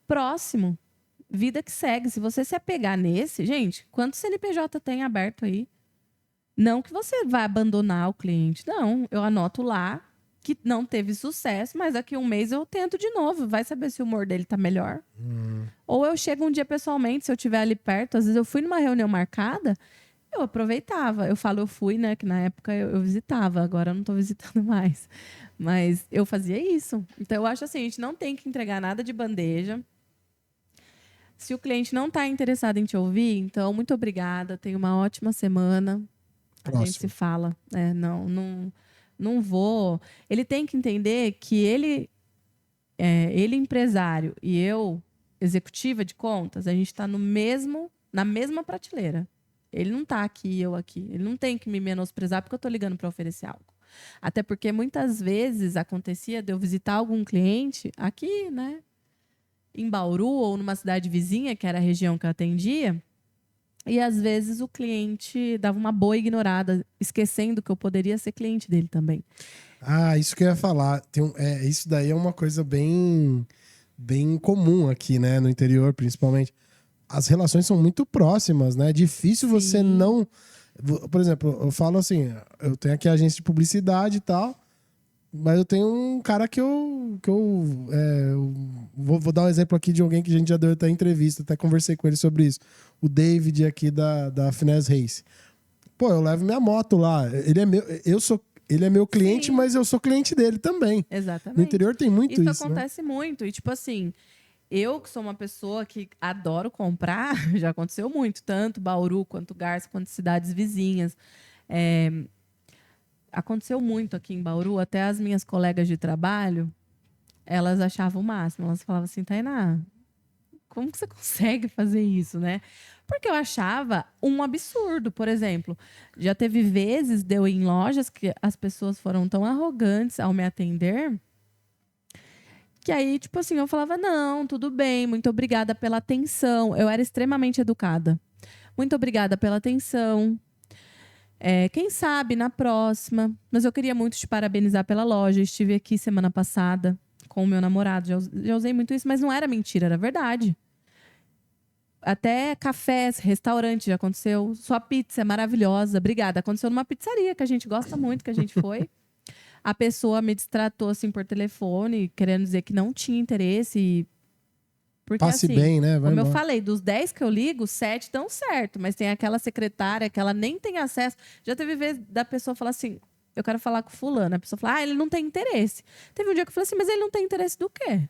Próximo. Vida que segue. Se você se apegar nesse, gente, quantos CNPJ tem aberto aí? Não que você vai abandonar o cliente. Não, eu anoto lá que não teve sucesso, mas daqui a um mês eu tento de novo. Vai saber se o humor dele tá melhor. Ou eu chego um dia pessoalmente, se eu estiver ali perto. Às vezes eu fui numa reunião marcada, eu aproveitava. Eu falo eu fui, né? Que na época eu visitava. Agora eu não tô visitando mais. Mas eu fazia isso. Então eu acho assim, a gente não tem que entregar nada de bandeja. Se o cliente não está interessado em te ouvir, então muito obrigada. Tenha uma ótima semana. A gente se fala. Não vou. Ele tem que entender que ele empresário e eu executiva de contas, a gente está na mesma prateleira. Ele não está aqui e eu aqui. Ele não tem que me menosprezar porque eu estou ligando para oferecer algo. Até porque muitas vezes acontecia de eu visitar algum cliente aqui, né? Em Bauru ou numa cidade vizinha, que era a região que eu atendia, e às vezes o cliente dava uma boa ignorada, esquecendo que eu poderia ser cliente dele também. Isso que eu ia falar. Isso daí é uma coisa bem, bem comum aqui, né? No interior, principalmente. As relações são muito próximas, né? É difícil você não... Por exemplo, eu falo assim, eu tenho aqui a agência de publicidade e tal, mas eu tenho um cara que eu vou dar um exemplo aqui de alguém que a gente já deu até entrevista, até conversei com ele sobre isso. O David aqui da Finesse Race. Pô, eu levo minha moto lá. Ele é meu cliente, mas eu sou cliente dele também. Exatamente. No interior tem muito isso. Isso acontece muito. E tipo assim, eu que sou uma pessoa que adoro comprar, já aconteceu muito, tanto Bauru quanto Garça, quanto cidades vizinhas. Aconteceu muito aqui em Bauru, até as minhas colegas de trabalho, elas achavam o máximo. Elas falavam assim, Tainá, como que você consegue fazer isso, né? Porque eu achava um absurdo. Por exemplo, já teve vezes de eu ir em lojas que as pessoas foram tão arrogantes ao me atender que aí, tipo assim, eu falava, não, tudo bem, muito obrigada pela atenção. Eu era extremamente educada. Muito obrigada pela atenção. Quem sabe na próxima. Mas eu queria muito te parabenizar pela loja. Estive aqui semana passada com o meu namorado. Já usei muito isso, mas não era mentira, era verdade. Até cafés, restaurantes já aconteceu. Sua pizza é maravilhosa, obrigada. Aconteceu numa pizzaria que a gente gosta muito, que a gente foi. A pessoa me destratou assim por telefone, querendo dizer que não tinha interesse. Porque, passe assim, bem, né? como eu falei, dos 10 que eu ligo, 7 dão certo. Mas tem aquela secretária que ela nem tem acesso. Já teve vez da pessoa falar assim, eu quero falar com fulano. A pessoa fala, ele não tem interesse. Teve um dia que eu falei assim, mas ele não tem interesse do quê?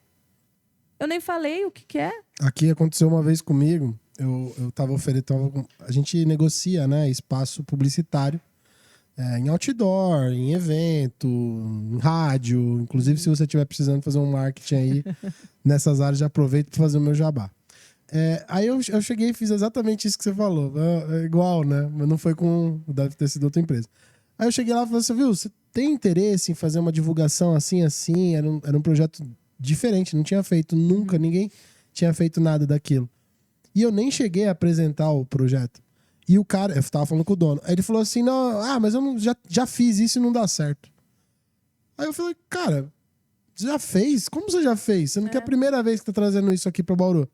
Eu nem falei o que é. Aqui aconteceu uma vez comigo. Eu tava oferecendo... A gente negocia, né? Espaço publicitário em outdoor, em evento, em rádio. Inclusive, se você estiver precisando fazer um marketing aí nessas áreas, já aproveito para fazer o meu jabá. Aí eu cheguei e fiz exatamente isso que você falou. É igual, né? Mas não foi com... Deve ter sido outra empresa. Aí eu cheguei lá e falei assim, viu, você tem interesse em fazer uma divulgação assim? Era um projeto diferente, não tinha feito nunca, ninguém tinha feito nada daquilo. E eu nem cheguei a apresentar o projeto. E o cara, eu tava falando com o dono, aí ele falou assim, não, mas eu já fiz isso e não dá certo. Aí eu falei, cara, você já fez? Como você já fez? Você não quer a primeira vez que tá trazendo isso aqui pra Bauru?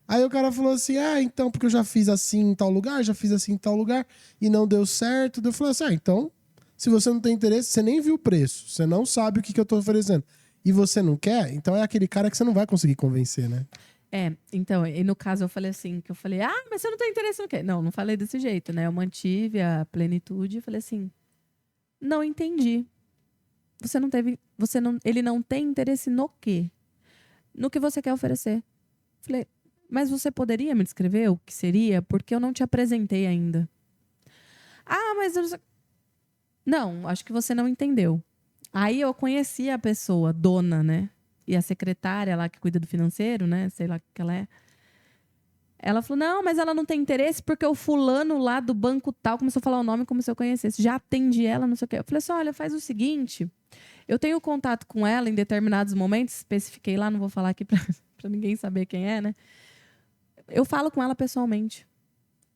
Aí o cara falou assim, então, porque eu já fiz assim em tal lugar, já fiz assim em tal lugar, e não deu certo. Eu falei assim, então, se você não tem interesse, você nem viu o preço, você não sabe o que eu tô oferecendo, e você não quer, então é aquele cara que você não vai conseguir convencer, né? Então, e no caso eu falei assim, mas você não tem interesse no quê? Não falei desse jeito, né? Eu mantive a plenitude e falei assim, não entendi. Ele não tem interesse no quê? No que você quer oferecer. Falei, mas você poderia me descrever o que seria? Porque eu não te apresentei ainda. Mas eu não, acho que você não entendeu. Aí eu conheci a pessoa, dona, né? E a secretária lá que cuida do financeiro, né? Sei lá o que ela é. Ela falou, não, mas ela não tem interesse porque o fulano lá do banco tal começou a falar o nome como se eu conhecesse. Já atendi ela, não sei o quê. Eu falei assim, olha, faz o seguinte, eu tenho contato com ela em determinados momentos, especifiquei lá, não vou falar aqui pra ninguém saber quem é, né? Eu falo com ela pessoalmente.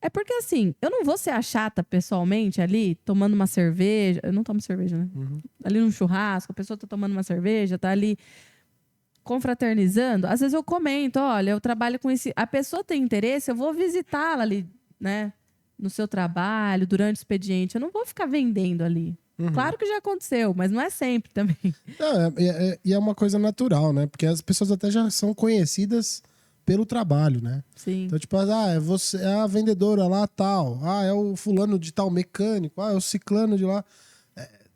É porque assim, eu não vou ser a chata pessoalmente ali, tomando uma cerveja. Eu não tomo cerveja, né? Ali num churrasco, a pessoa tá tomando uma cerveja, tá ali confraternizando. Às vezes eu comento, olha, eu trabalho com esse... A pessoa tem interesse, eu vou visitá-la ali, né? No seu trabalho, durante o expediente. Eu não vou ficar vendendo ali. Claro que já aconteceu, mas não é sempre também. E é uma coisa natural, né? Porque as pessoas até já são conhecidas pelo trabalho, né? Sim. Então, tipo, você é a vendedora lá, tal. É o fulano de tal mecânico. É o ciclano de lá.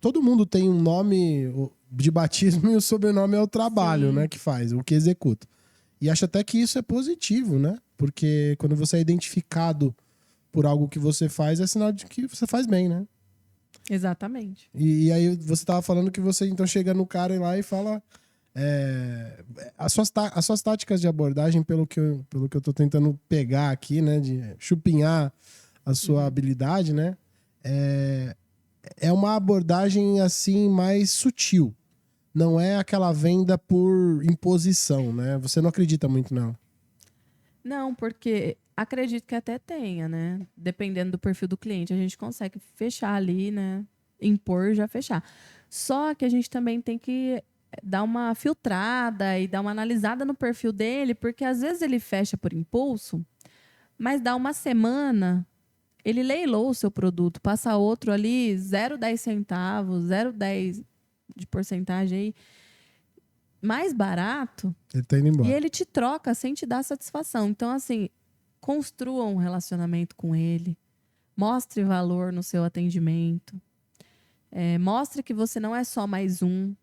Todo mundo tem um nome de batismo e o sobrenome é o trabalho, né? Que faz, o que executa. E acho até que isso é positivo, né? Porque quando você é identificado por algo que você faz, é sinal de que você faz bem, né? Exatamente. E aí você tava falando que você então chega no cara lá e fala... as suas táticas de abordagem, pelo que eu tô tentando pegar aqui, né, de chupinhar a sua habilidade, né, é uma abordagem assim mais sutil, não é aquela venda por imposição, né? Você não acredita muito nela? Não, porque acredito que até tenha, né? Dependendo do perfil do cliente, a gente consegue fechar ali, né? Impor, já fechar. Só que a gente também tem que dar uma filtrada e dar uma analisada no perfil dele, porque às vezes ele fecha por impulso, mas dá uma semana, ele leilou o seu produto, passa outro ali, 0,10 centavos, 0,10 de porcentagem aí, mais barato, Ele tá indo embora. e ele te troca sem te dar satisfação. Então, assim, construa um relacionamento com ele, mostre valor no seu atendimento, mostre que você não é só mais um,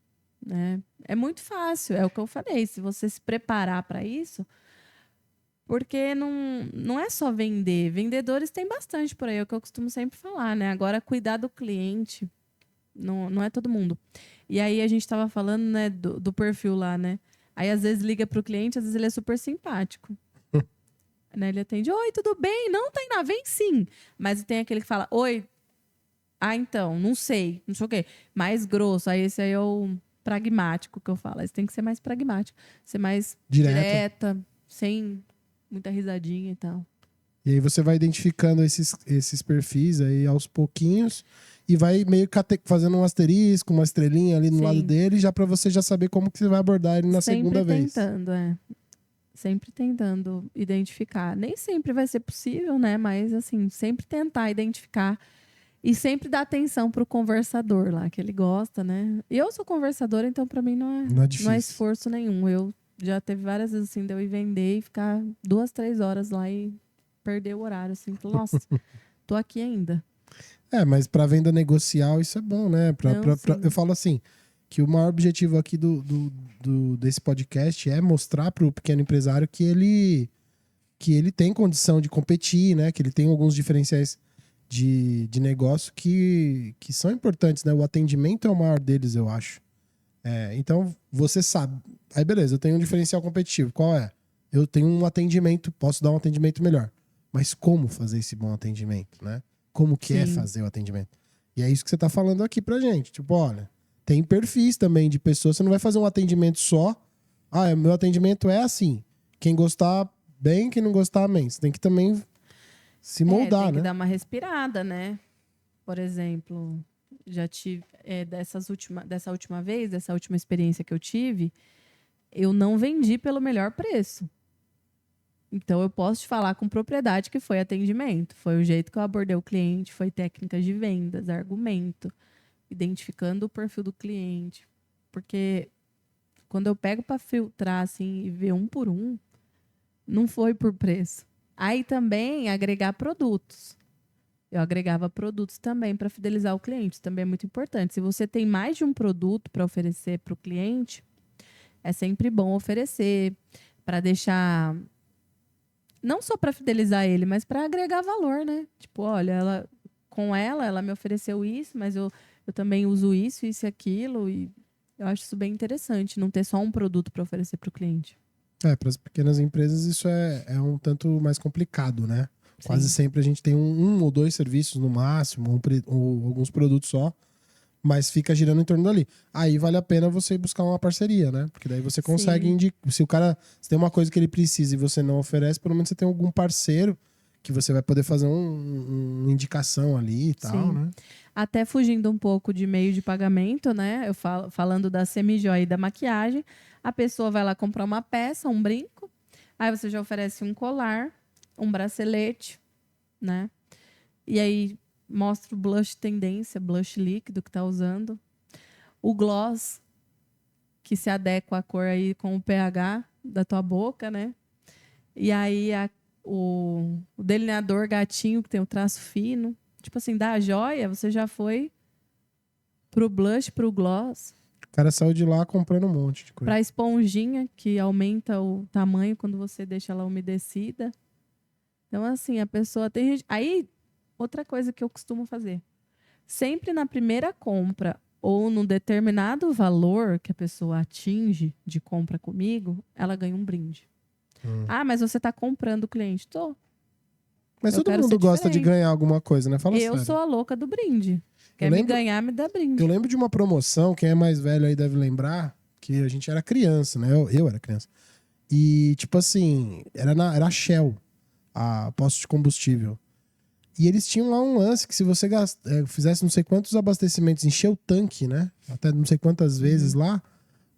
né? É muito fácil, é o que eu falei, se você se preparar para isso, porque não é só vender. Vendedores tem bastante por aí, é o que eu costumo sempre falar, né? Agora, cuidar do cliente, não é todo mundo. E aí, a gente estava falando, né, do perfil lá, né? Aí, às vezes, liga pro cliente, às vezes ele é super simpático. Né? Ele atende, oi, tudo bem? Não, tem nada, vem sim. Mas tem aquele que fala, oi, então, não sei o quê. Mais grosso, aí esse aí é o pragmático que eu falo. Aí você tem que ser mais pragmático. Ser mais direta, sem muita risadinha e tal. E aí você vai identificando esses perfis aí aos pouquinhos e vai meio fazendo um asterisco, uma estrelinha ali no lado dele, já para você já saber como que você vai abordar ele na segunda vez. Sempre tentando identificar. Nem sempre vai ser possível, né? Mas, assim, sempre tentar identificar e sempre dar atenção pro conversador lá, que ele gosta, né? Eu sou conversadora, então para mim não é esforço nenhum. Eu já teve várias vezes, assim, de eu ir vender e ficar 2, 3 horas lá e perder o horário, assim. Nossa, tô aqui ainda. Mas para venda negocial isso é bom, né? Eu falo assim, que o maior objetivo aqui desse podcast é mostrar para o pequeno empresário que ele tem condição de competir, né? Que ele tem alguns diferenciais de negócio que são importantes, né? O atendimento é o maior deles, eu acho. Então, você sabe. Aí, beleza, eu tenho um diferencial competitivo. Qual é? Eu tenho um atendimento, posso dar um atendimento melhor. Mas como fazer esse bom atendimento, né? Como que é Sim. fazer o atendimento? E é isso que você tá falando aqui pra gente. Tipo, olha, tem perfis também de pessoas. Você não vai fazer um atendimento só. Meu atendimento é assim. Quem gostar, bem. Quem não gostar, amém. Você tem que também se moldar, tem que né? dar uma respirada, né? Por exemplo, já tive dessa última experiência que eu tive, eu não vendi pelo melhor preço. Então eu posso te falar com propriedade que foi atendimento, foi o jeito que eu abordei o cliente, foi técnicas de vendas, argumento, identificando o perfil do cliente, porque quando eu pego para filtrar assim e ver um por um, não foi por preço. Aí também agregar produtos. Eu agregava produtos também para fidelizar o cliente. Isso também é muito importante. Se você tem mais de um produto para oferecer para o cliente, é sempre bom oferecer para deixar não só para fidelizar ele, mas para agregar valor, né? Tipo, olha, ela me ofereceu isso, mas eu também uso isso e aquilo e eu acho isso bem interessante, não ter só um produto para oferecer para o cliente. Para as pequenas empresas isso é um tanto mais complicado, né? Sim. Quase sempre a gente tem um ou dois serviços no máximo, ou alguns produtos só, mas fica girando em torno dali. Aí vale a pena você buscar uma parceria, né? Porque daí você consegue indicar. Se se tem uma coisa que ele precisa e você não oferece, pelo menos você tem algum parceiro que você vai poder fazer uma indicação ali e tal, né? Até fugindo um pouco de meio de pagamento, né? Eu falando da semijoia e da maquiagem, a pessoa vai lá comprar uma peça, um brinco, aí você já oferece um colar, um bracelete, né? E aí mostra o blush tendência, blush líquido que tá usando, o gloss que se adequa à cor aí com o pH da tua boca, né? E aí o delineador gatinho que tem o traço fino. Tipo assim, da joia, você já foi pro blush, pro gloss. O cara saiu de lá comprando um monte de coisa. Pra esponjinha, que aumenta o tamanho quando você deixa ela umedecida. Então, assim, a pessoa tem gente... Aí, outra coisa que eu costumo fazer. Sempre na primeira compra ou num determinado valor que a pessoa atinge de compra comigo, ela ganha um brinde. Mas você tá comprando o cliente? Tô. Mas Eu todo quero mundo ser gosta de diferente. ganhar alguma coisa, né? Fala Eu sério. sou a louca do brinde. Quer me ganhar, me dá brinde. Eu lembro de uma promoção, quem é mais velho aí deve lembrar, que a gente era criança, né? Eu era criança. E, tipo assim, era a Shell, a posto de combustível. E eles tinham lá um lance que se você fizesse não sei quantos abastecimentos, encher o tanque, né? Até não sei quantas vezes lá,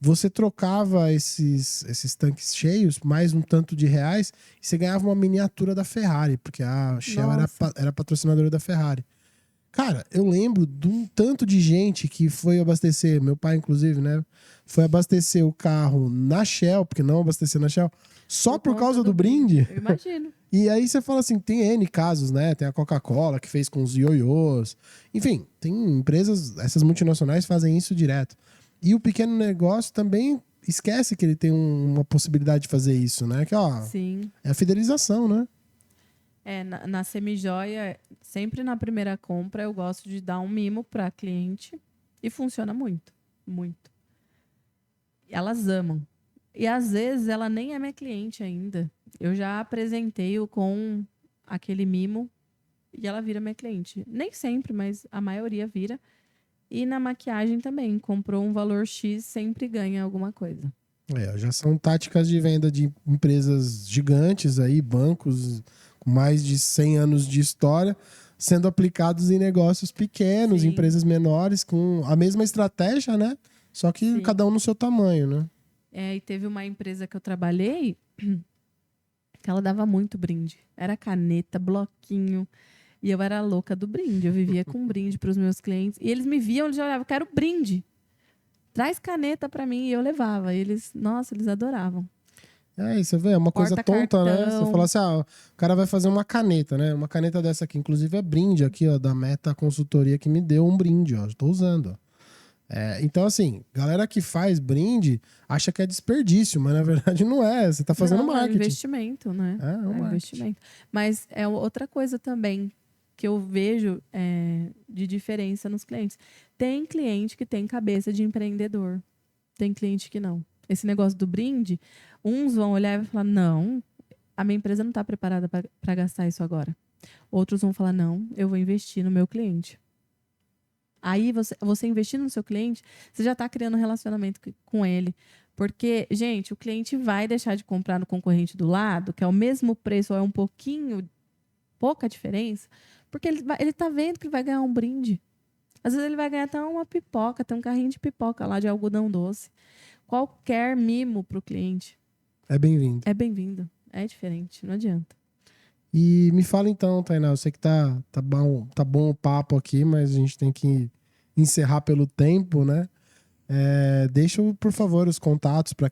você trocava esses tanques cheios, mais um tanto de reais, e você ganhava uma miniatura da Ferrari, porque a Shell era patrocinadora da Ferrari. Cara, eu lembro de um tanto de gente que foi abastecer, meu pai inclusive, né? Foi abastecer o carro na Shell, porque não abastecer na Shell, só por causa do brinde. Eu imagino. E aí você fala assim, tem N casos, né? Tem a Coca-Cola que fez com os ioiôs. Enfim, tem empresas, essas multinacionais fazem isso direto. E o pequeno negócio também esquece que ele tem uma possibilidade de fazer isso, né? Que, Sim. É a fidelização, né? Na semijoia, sempre na primeira compra, eu gosto de dar um mimo para cliente e funciona muito, muito. Elas amam. E às vezes ela nem é minha cliente ainda. Eu já apresentei-o com aquele mimo e ela vira minha cliente. Nem sempre, mas a maioria vira. E na maquiagem também. Comprou um valor X, sempre ganha alguma coisa. Já são táticas de venda de empresas gigantes aí, bancos com mais de 100 anos de história, sendo aplicados em negócios pequenos, empresas menores, com a mesma estratégia, né? Só que cada um no seu tamanho, né? E teve uma empresa que eu trabalhei que ela dava muito brinde. Era caneta, bloquinho. E eu era louca do brinde. Eu vivia com brinde para os meus clientes. E eles me viam, eles já olhavam, quero brinde. Traz caneta para mim. E eu levava. E eles adoravam. Você vê, é uma coisa tonta, né? Você fala assim, o cara vai fazer uma caneta, né? Uma caneta dessa aqui, inclusive é brinde aqui, ó, da Meta Consultoria que me deu um brinde, ó. Estou usando, ó. Então, assim, galera que faz brinde acha que é desperdício, mas na verdade não é. Você tá fazendo marketing. É um investimento, né? É um investimento. Mas é outra coisa também que eu vejo de diferença nos clientes. Tem cliente que tem cabeça de empreendedor. Tem cliente que não. Esse negócio do brinde, uns vão olhar e vão falar, não, a minha empresa não está preparada para gastar isso agora. Outros vão falar, não, eu vou investir no meu cliente. Aí, você investindo no seu cliente, você já está criando um relacionamento com ele. Porque, gente, o cliente vai deixar de comprar no concorrente do lado, que é o mesmo preço ou é pouca diferença, porque ele está vendo que ele vai ganhar um brinde. Às vezes ele vai ganhar até uma pipoca, tem um carrinho de pipoca lá de algodão doce. Qualquer mimo para o cliente é bem-vindo. É bem-vindo. É diferente, não adianta. E me fala então, Tainá, eu sei que tá bom o papo aqui, mas a gente tem que encerrar pelo tempo, né? Deixa, por favor, os contatos para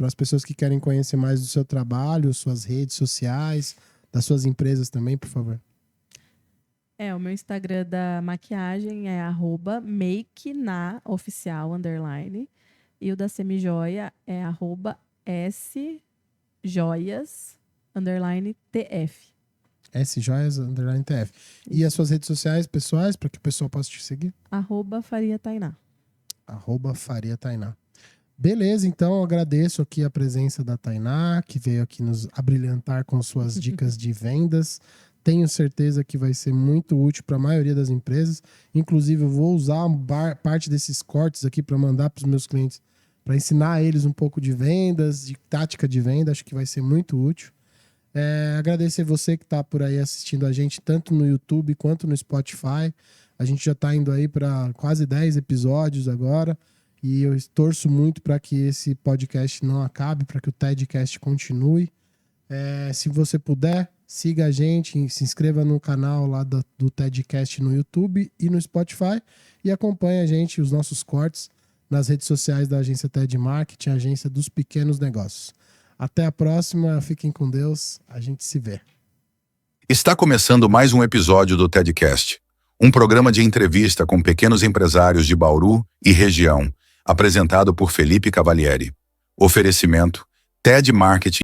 as pessoas que querem conhecer mais do seu trabalho, suas redes sociais, das suas empresas também, por favor. O meu Instagram da maquiagem é @makenaoficial_. E o da Semijoia é @sjoias_tf. sjoias_tf. E as suas redes sociais pessoais, para que o pessoal possa te seguir? @fariatainá. @fariatainá. Beleza, então eu agradeço aqui a presença da Tainá, que veio aqui nos abrilhantar com suas dicas de vendas. Tenho certeza que vai ser muito útil para a maioria das empresas. Inclusive, eu vou usar parte desses cortes aqui para mandar para os meus clientes, para ensinar eles um pouco de vendas, de tática de venda. Acho que vai ser muito útil. Agradecer você que está por aí assistindo a gente, tanto no YouTube quanto no Spotify. A gente já está indo aí para quase 10 episódios agora. E eu torço muito para que esse podcast não acabe, para que o TEDcast continue. Se você puder, siga a gente, se inscreva no canal lá do TEDcast no YouTube e no Spotify e acompanhe a gente, os nossos cortes, nas redes sociais da agência TED Marketing, agência dos pequenos negócios. Até a próxima, fiquem com Deus, a gente se vê. Está começando mais um episódio do TEDcast, um programa de entrevista com pequenos empresários de Bauru e região, apresentado por Felipe Cavalieri. Oferecimento TED Marketing.